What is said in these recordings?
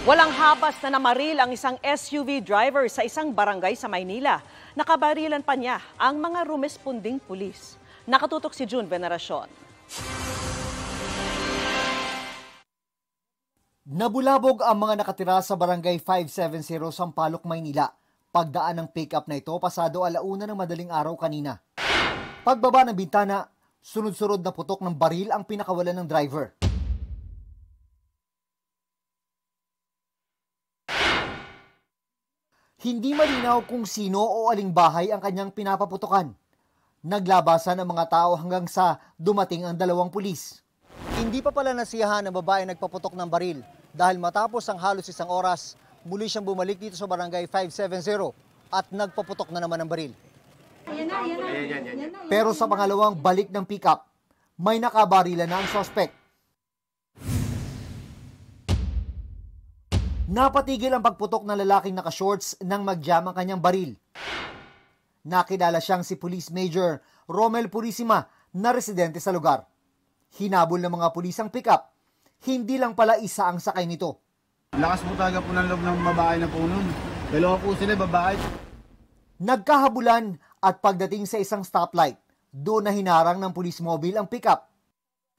Walang habas na namaril ang isang SUV driver sa isang barangay sa Maynila. Nakabarilan pa niya ang mga rumesponding pulis. Nakatutok si June Veneracion. Nabulabog ang mga nakatira sa barangay 570 Sampaloc, Maynila. Pagdaan ng pick-up na ito pasado 1:00 ng madaling araw kanina. Pagbaba ng bintana, sunod-sunod na putok ng baril ang pinakawalan ng driver. Hindi malinaw kung sino o aling bahay ang kanyang pinapaputukan. Naglabasan ang mga tao hanggang sa dumating ang 2 pulis. Hindi pa pala nasiyahan ang babae nagpaputok ng baril dahil matapos ang halos 1 oras, muli siyang bumalik dito sa barangay 570 at nagpaputok na naman ng baril. Pero sa pangalawang balik ng pick-up, may nakabarilan na ang suspect. Napatigil ang pagputok ng lalaking naka-shorts nang mag-jam ang kanyang baril. Nakilala siyang si Police Major Romel Purisima na residente sa lugar. Hinabol ng mga pulis ang pick-up. Hindi lang pala isa ang sakay nito. Lakas po talaga po ng loob ng babae na po nun. 2 po sila babae. Nagkahabulan at pagdating sa isang stoplight, doon na hinarang ng police mobile ang pick-up.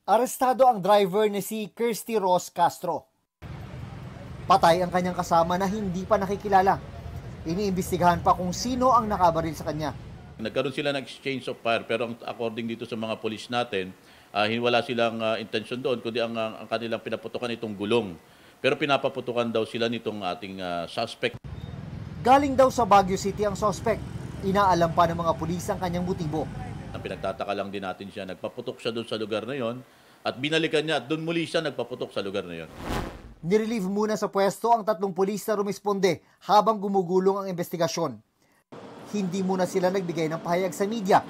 Arestado ang driver na si Kirsty Ross Castro. Patay ang kanyang kasama na hindi pa nakikilala. Iniimbestigahan pa kung sino ang nakabaril sa kanya. Nagkaroon sila ng exchange of fire pero according dito sa mga polis natin, wala silang intention doon kundi ang kanilang pinaputukan itong gulong. Pero pinapaputukan daw sila nitong ating suspect. Galing daw sa Baguio City ang suspect. Inaalam pa ng mga pulis ang kanyang motibo. Pinagtataka lang din natin siya. Nagpaputok siya doon sa lugar na yon at binalikan niya at doon muli siya nagpaputok sa lugar na yon. Nirelieve muna sa pwesto ang 3 pulis na rumisponde habang gumugulong ang investigasyon. Hindi muna sila nagbigay ng pahayag sa media.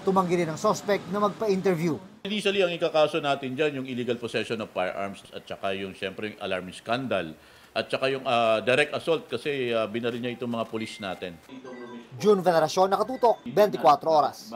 Tumanggi rin ang suspect na magpa-interview. Initially, ang ikakaso natin dyan, yung illegal possession of firearms at saka yung siyempre yung alarming scandal at saka yung direct assault kasi binaril niya itong mga pulis natin. June Veneracion, Nakatutok, 24 Oras.